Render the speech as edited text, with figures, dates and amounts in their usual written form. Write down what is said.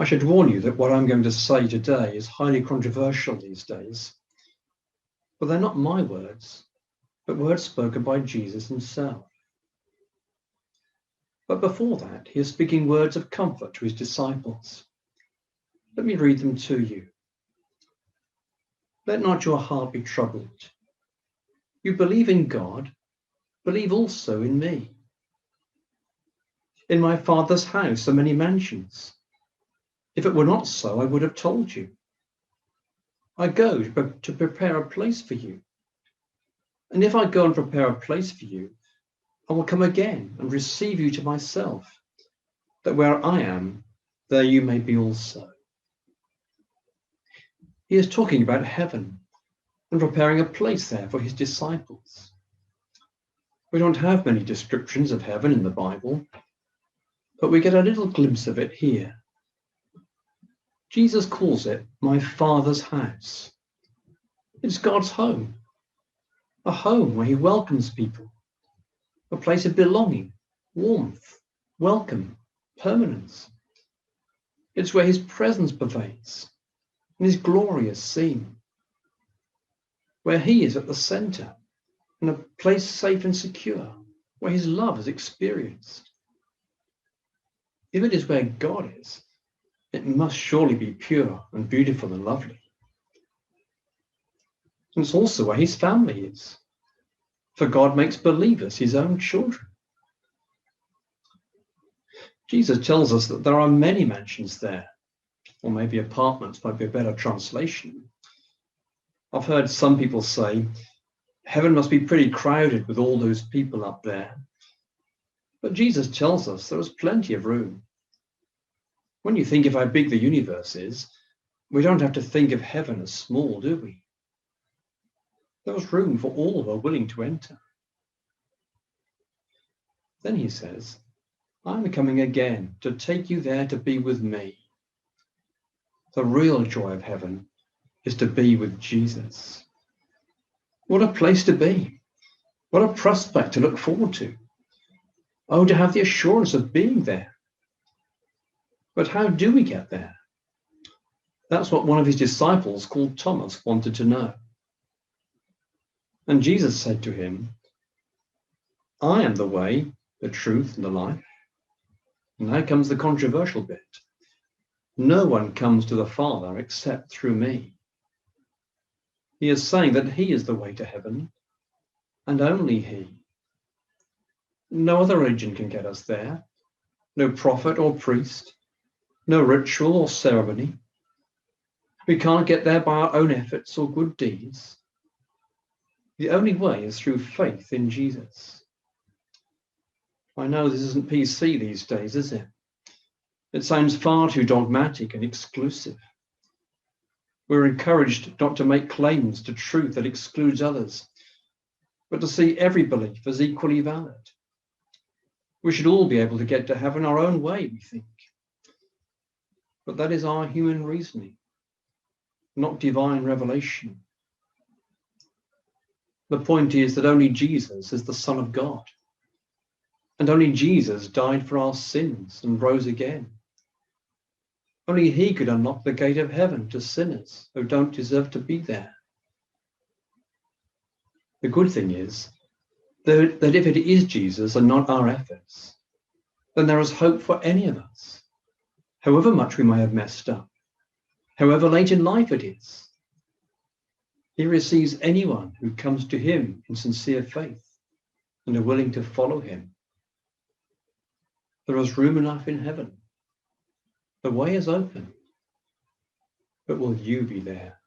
should warn you that what I'm going to say today is highly controversial these days. But they're not my words, but words spoken by Jesus himself. But before that, he is speaking words of comfort to his disciples. Let me read them to you. Let not your heart be troubled. You believe in God, believe also in me. In my Father's house are many mansions. If it were not so, I would have told you. I go to prepare a place for you. And if I go and prepare a place for you, I will come again and receive you to myself, that where I am, there you may be also. He is talking about heaven and preparing a place there for his disciples. We don't have many descriptions of heaven in the Bible, but we get a little glimpse of it here. Jesus calls it my Father's house. It's God's home, a home where he welcomes people, a place of belonging, warmth, welcome, permanence. It's where his presence pervades and his glory is seen, where he is at the center, in a place safe and secure, where his love is experienced. If it is where God is, it must surely be pure and beautiful and lovely. And it's also where his family is, for God makes believers his own children. Jesus tells us that there are many mansions there, or maybe apartments might be a better translation. I've heard some people say, heaven must be pretty crowded with all those people up there. But Jesus tells us there is plenty of room. When you think of how big the universe is, we don't have to think of heaven as small, do we? There's room for all who are willing to enter. Then he says, I'm coming again to take you there to be with me. The real joy of heaven is to be with Jesus. What a place to be. What a prospect to look forward to. Oh, to have the assurance of being there. But how do we get there? That's what one of his disciples called Thomas wanted to know. And Jesus said to him, I am the way, the truth, and the life. And now comes the controversial bit. No one comes to the Father except through me. He is saying that he is the way to heaven, and only he. No other religion can get us there. No prophet or priest, no ritual or ceremony. We can't get there by our own efforts or good deeds. The only way is through faith in Jesus. I know this isn't PC these days, is it? It sounds far too dogmatic and exclusive. We're encouraged not to make claims to truth that excludes others, but to see every belief as equally valid. We should all be able to get to heaven our own way, we think. But that is our human reasoning, not divine revelation. The point is that only Jesus is the Son of God, and only Jesus died for our sins and rose again. Only he could unlock the gate of heaven to sinners who don't deserve to be there. The good thing is that if it is Jesus and not our efforts, then there is hope for any of us, however much we may have messed up, however late in life it is. He receives anyone who comes to him in sincere faith and are willing to follow him. There is room enough in heaven. The way is open. But will you be there?